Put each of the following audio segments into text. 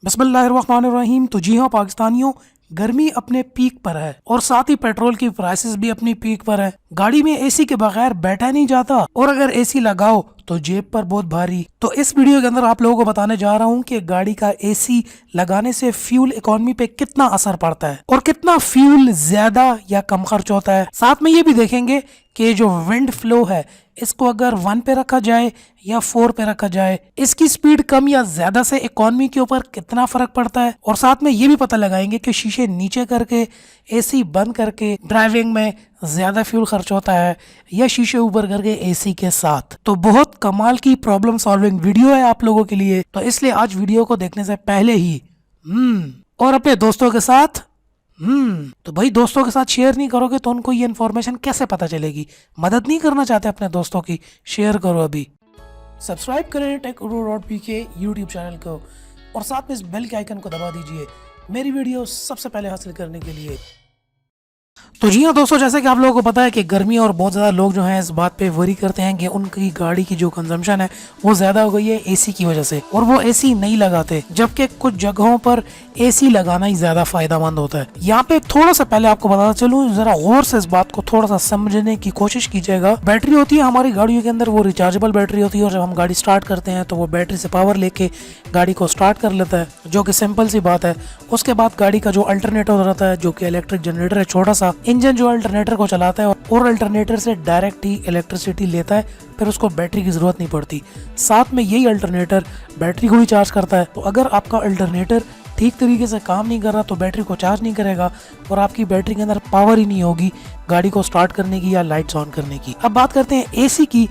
बिस्मिल्लाहिर्रहमानिर्रहीम। तो जी हाँ पाकिस्तानियों, गर्मी अपने पीक पर है और साथ ही पेट्रोल की प्राइसेस भी अपनी पीक पर है। गाड़ी में एसी के बगैर बैठा नहीं जाता और अगर एसी लगाओ तो जेब पर बहुत भारी। तो इस वीडियो के अंदर आप लोगों को बताने जा रहा हूँ कि गाड़ी का एसी लगाने से फ्यूल इकोनॉमी पे कितना असर पड़ता है और कितना फ्यूल ज्यादा या कम खर्च होता है। साथ में ये भी देखेंगे कि जो विंड फ्लो है इसको अगर 1 पे रखा जाए या 4 पे रखा जाए, इसकी स्पीड कम या ज्यादा से इकोनॉमी के ऊपर कितना फर्क पड़ता है। और साथ में ये भी पता लगाएंगे कि शीशे नीचे करके एसी बंद करके ड्राइविंग में ज्यादा फ्यूल खर्च होता है या शीशे ऊपर करके एसी के साथ। तो बहुत कमाल की प्रॉब्लम सॉल्विंग वीडियो है आप लोगों के लिए, तो इसलिए आज वीडियो को देखने से पहले ही और अपने दोस्तों के साथ तो भाई दोस्तों के साथ शेयर नहीं करोगे तो उनको ये इन्फॉर्मेशन कैसे पता चलेगी। मदद नहीं करना चाहते अपने दोस्तों की, शेयर करो अभी। सब्सक्राइब करें टेक.pk यूट्यूब चैनल को और साथ में इस बेल के आइकन को दबा दीजिए मेरी वीडियो सबसे पहले हासिल करने के लिए। तो जी हाँ दोस्तों, जैसे कि आप लोगों को पता है कि गर्मी और बहुत ज़्यादा लोग जो हैं इस बात पे वरी करते हैं कि उनकी गाड़ी की जो कंजम्पशन है वो ज़्यादा हो गई है एसी की वजह से, और वो एसी नहीं लगाते, जबकि कुछ जगहों पर एसी लगाना ही ज़्यादा फायदेमंद होता है। यहाँ पे थोड़ा सा पहले आपको बताता चलूँ, जरा गौर से इस बात को थोड़ा सा समझने की कोशिश कीजिएगा। बैटरी होती है हमारी गाड़ियों के अंदर, वो रिचार्जेबल बैटरी होती है और जब हम गाड़ी स्टार्ट करते हैं तो वो बैटरी से पावर लेके गाड़ी को स्टार्ट कर लेता है, जो कि सिंपल सी बात है। उसके बाद गाड़ी का जो अल्टरनेटर रहता है, जो कि इलेक्ट्रिक जनरेटर है, छोटा सा इंजन जो अल्टरनेटर को चलाता है और अल्टरनेटर से डायरेक्ट ही इलेक्ट्रिसिटी लेता है, फिर उसको बैटरी की जरूरत नहीं पड़ती। साथ में यही अल्टरनेटर बैटरी को भी चार्ज करता है। तो अगर आपका अल्टरनेटर ठीक तरीके से काम नहीं कर रहा तो बैटरी को चार्ज नहीं करेगा और आपकी बैटरी के अंदर पावर ही नहीं होगी गाड़ी को स्टार्ट करने की या लाइट्स ऑन करने की। अब बात करते हैं एसी की।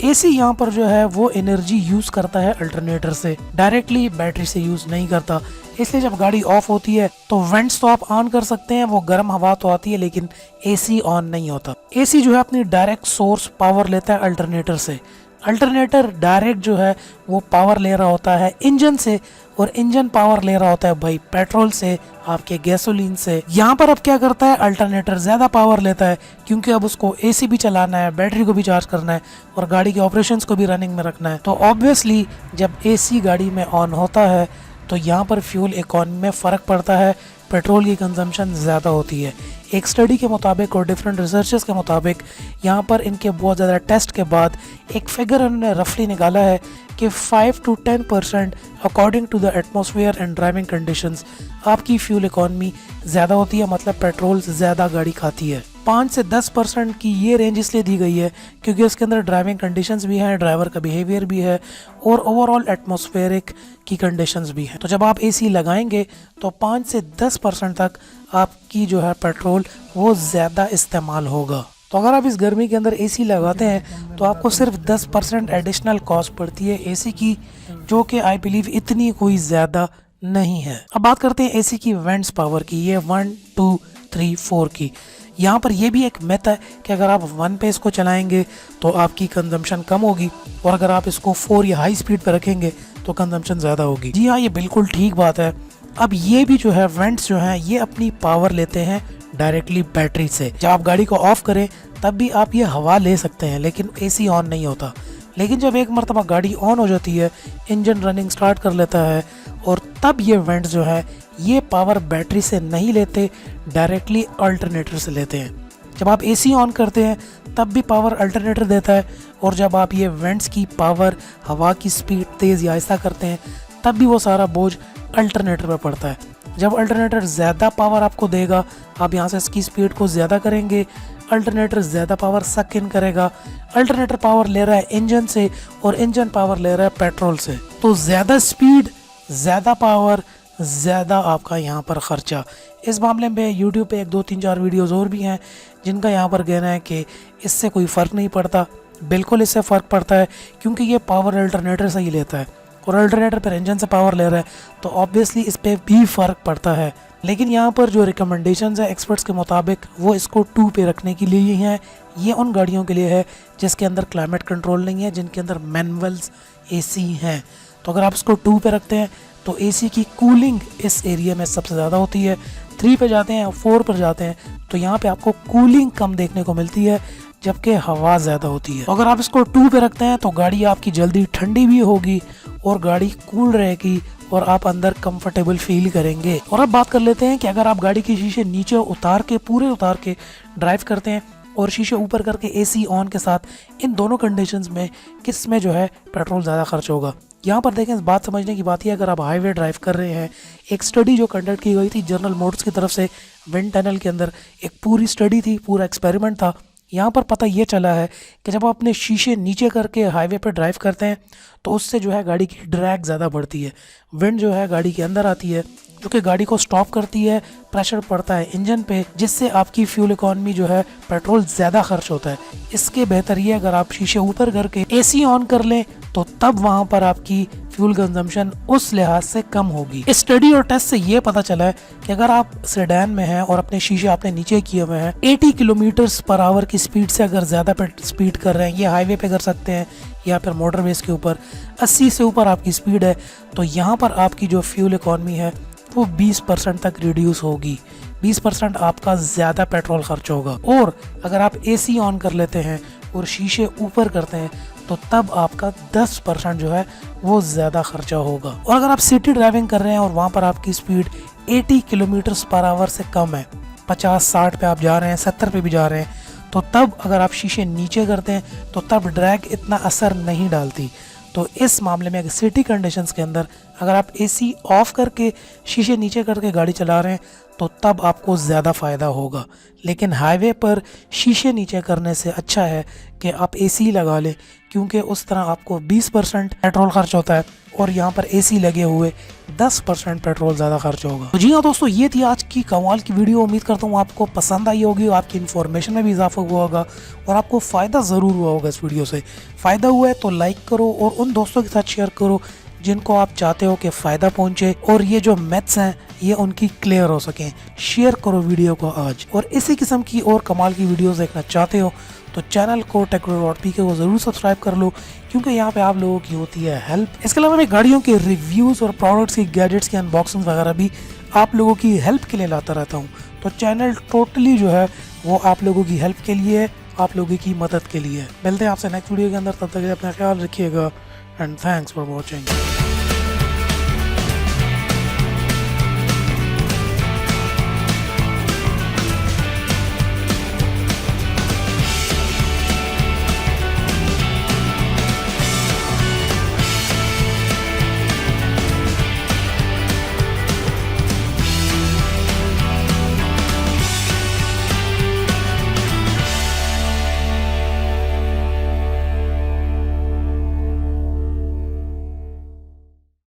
एसी यहाँ पर जो है वो एनर्जी यूज करता है अल्टरनेटर से, डायरेक्टली बैटरी से यूज नहीं करता। इसलिए जब गाड़ी ऑफ होती है तो वेंट्स तो आप ऑन कर सकते हैं, वो गर्म हवा तो आती है, लेकिन एसी ऑन नहीं होता। एसी जो है अपनी डायरेक्ट सोर्स पावर लेता है अल्टरनेटर से। अल्टरनेटर डायरेक्ट जो है वो पावर ले रहा होता है इंजन से, और इंजन पावर ले रहा होता है भाई पेट्रोल से, आपके गैसोलीन से। यहाँ पर अब क्या करता है, अल्टरनेटर ज्यादा पावर लेता है क्योंकि अब उसको एसी भी चलाना है, बैटरी को भी चार्ज करना है और गाड़ी के ऑपरेशंस को भी रनिंग में रखना है। तो ऑब्वियसली जब एसी गाड़ी में ऑन होता है तो यहाँ पर फ्यूल इकोनॉमी में फ़र्क पड़ता है, पेट्रोल की कंजम्पशन ज़्यादा होती है। एक स्टडी के मुताबिक और डिफरेंट रिसर्चेस के मुताबिक यहाँ पर इनके बहुत ज़्यादा टेस्ट के बाद एक फिगर उन्होंने रफली निकाला है कि 5 to 10% according to the atmosphere and driving conditions आपकी फ्यूल इकोनॉमी ज़्यादा होती है, मतलब पेट्रोल ज़्यादा गाड़ी खाती है। 5 से 10% की ये रेंज इसलिए दी गई है क्योंकि उसके अंदर ड्राइविंग कंडीशंस भी हैं, ड्राइवर का बिहेवियर भी है और ओवरऑल एटमॉस्फेरिक की कंडीशंस भी हैं। तो जब आप एसी लगाएंगे तो 5 से 10% तक आपकी जो है पेट्रोल वो ज़्यादा इस्तेमाल होगा। तो अगर आप इस गर्मी के अंदर एसी लगाते हैं तो आपको सिर्फ 10% एडिशनल कॉस्ट पड़ती है एसी की, जो कि आई बिलीव इतनी कोई ज़्यादा नहीं है। अब बात करते हैं एसी की वेंट्स पावर की, ये 1, 2, 3, 4 की। यहाँ पर यह भी एक मिथ है कि अगर आप 1 पे इसको चलाएंगे तो आपकी कंजम्पशन कम होगी और अगर आप इसको 4 या हाई स्पीड पर रखेंगे तो कंजम्पशन ज़्यादा होगी। जी हाँ, ये बिल्कुल ठीक बात है। अब ये भी जो है वेंट्स जो हैं ये अपनी पावर लेते हैं डायरेक्टली बैटरी से। जब आप गाड़ी को ऑफ करें तब भी आप ये हवा ले सकते हैं, लेकिन एसी ऑन नहीं होता। लेकिन जब एक मरतबा गाड़ी ऑन हो जाती है, इंजन रनिंग स्टार्ट कर लेता है और तब ये वेंट्स जो है ये पावर बैटरी से नहीं लेते, डायरेक्टली अल्टरनेटर से लेते हैं। जब आप एसी ऑन करते हैं तब भी पावर अल्टरनेटर देता है और जब आप ये वेंट्स की पावर, हवा की स्पीड तेज़ या आहिस्ता करते हैं तब भी वो सारा बोझ अल्टरनेटर पर पड़ता है। जब अल्टरनेटर ज़्यादा पावर आपको देगा, आप यहाँ से इसकी स्पीड को ज़्यादा करेंगे, अल्टरनेटर ज़्यादा पावर सक इन करेगा। अल्टरनेटर पावर ले रहा है इंजन से और इंजन पावर ले रहा है पेट्रोल से, तो ज़्यादा स्पीड, ज़्यादा पावर, ज़्यादा आपका यहाँ पर ख़र्चा। इस मामले में यूट्यूब पे 1, 2, 3, 4 वीडियोज़ और भी हैं जिनका यहाँ पर कहना है कि इससे कोई फ़र्क नहीं पड़ता। बिल्कुल इससे फ़र्क पड़ता है क्योंकि ये पावर अल्टरनेटर से ही लेता है और अल्टरनेटर पर इंजन से पावर ले रहा है, तो ऑब्वियसली इस पर भी फ़र्क पड़ता है। लेकिन यहाँ पर जो रिकमेंडेशंस है एक्सपर्ट्स के मुताबिक वो इसको 2 पे रखने के लिए ही हैं। ये उन गाड़ियों के लिए है जिसके अंदर क्लाइमेट कंट्रोल नहीं है, जिनके अंदर मैनुअल्स एसी हैं। तो अगर आप इसको 2 पे रखते हैं तो एसी की कूलिंग इस एरिया में सबसे ज़्यादा होती है। 3 पे जाते हैं, 4 पर जाते हैं तो यहाँ पे आपको कूलिंग कम देखने को मिलती है, जबकि हवा ज़्यादा होती है। अगर आप इसको 2 पे रखते हैं तो गाड़ी आपकी जल्दी ठंडी भी होगी और गाड़ी कूल रहेगी और आप अंदर कंफर्टेबल फील करेंगे। और अब बात कर लेते हैं कि अगर आप गाड़ी के शीशे नीचे पूरे उतार के ड्राइव करते हैं और शीशे ऊपर करके एसी ऑन के साथ, इन दोनों कंडीशंस में किस में जो है पेट्रोल ज़्यादा खर्च होगा। यहाँ पर देखें, इस बात समझने की बात है, अगर आप हाईवे ड्राइव कर रहे हैं, एक स्टडी जो कंडक्ट की गई थी जनरल मोटर्स की तरफ से विंड टनल के अंदर, एक पूरी स्टडी थी, पूरा एक्सपेरिमेंट था। यहाँ पर पता ये चला है कि जब आप अपने शीशे नीचे करके हाईवे पर ड्राइव करते हैं तो उससे जो है गाड़ी की ड्रैग ज़्यादा बढ़ती है, विंड जो है गाड़ी के अंदर आती है जो कि गाड़ी को स्टॉप करती है, प्रेशर पड़ता है इंजन पे, जिससे आपकी फ्यूल इकॉनमी जो है पेट्रोल ज़्यादा खर्च होता है। इसके बेहतर ये अगर आप शीशे ऊपर करके एसी ऑन कर लें तो तब वहाँ पर आपकी फ्यूल कंजम्पशन उस लिहाज से कम होगी। इस स्टडी और टेस्ट से ये पता चला है कि अगर आप सेडान में हैं और अपने शीशे आपने नीचे किए हुए हैं, 80 किलोमीटर्स पर आवर की स्पीड से अगर ज़्यादा स्पीड कर रहे हैं, ये हाईवे पे कर सकते हैं या फिर मोटरवेज के ऊपर 80 से ऊपर आपकी स्पीड है, तो यहाँ पर आपकी जो फ्यूल इकॉनमी है वो 20% तक रिड्यूस होगी। 20% आपका ज़्यादा पेट्रोल खर्च होगा। और अगर आप एसी ऑन कर लेते हैं और शीशे ऊपर करते हैं तो तब आपका 10% जो है वो ज़्यादा खर्चा होगा। और अगर आप सिटी ड्राइविंग कर रहे हैं और वहाँ पर आपकी स्पीड 80 किलोमीटर्स पर आवर से कम है, 50-60 पे आप जा रहे हैं, 70 पे भी जा रहे हैं, तो तब अगर आप शीशे नीचे करते हैं तो तब ड्रैग इतना असर नहीं डालती। तो इस मामले में सिटी कंडीशंस के अंदर अगर आप एसी ऑफ करके शीशे नीचे करके गाड़ी चला रहे हैं तो तब आपको ज़्यादा फ़ायदा होगा। लेकिन हाईवे पर शीशे नीचे करने से अच्छा है कि आप एसी लगा लें, क्योंकि उस तरह आपको 20% पेट्रोल खर्च होता है और यहाँ पर एसी लगे हुए 10% पेट्रोल ज़्यादा खर्च होगा। तो जी हाँ दोस्तों, ये थी आज की कमाल की वीडियो। उम्मीद करता हूँ आपको पसंद आई होगी, आपकी इन्फॉर्मेशन में भी इजाफा हुआ होगा और आपको फ़ायदा ज़रूर हुआ होगा। इस वीडियो से फ़ायदा हुआ है तो लाइक करो और उन दोस्तों के साथ शेयर करो जिनको आप चाहते हो कि फ़ायदा पहुँचे और ये जो मैथ्स हैं ये उनकी क्लियर हो सकें। शेयर करो वीडियो को आज। और इसी किस्म की और कमाल की वीडियोस देखना चाहते हो तो चैनल को टेक्नो.pk को ज़रूर सब्सक्राइब कर लो, क्योंकि यहाँ पे आप लोगों की होती है हेल्प। इसके अलावा मैं गाड़ियों के रिव्यूज़ और प्रोडक्ट्स की, गैजेट्स की अनबॉक्सिंग वगैरह भी आप लोगों की हेल्प के लिए लाता रहता हूँ। तो चैनल टोटली जो है वो आप लोगों की हेल्प के लिए है, आप लोगों की मदद के लिए है। मिलते हैं आपसे नेक्स्ट वीडियो के अंदर, तब तक अपना ख्याल रखिएगा एंड थैंक्स फॉर वॉचिंग।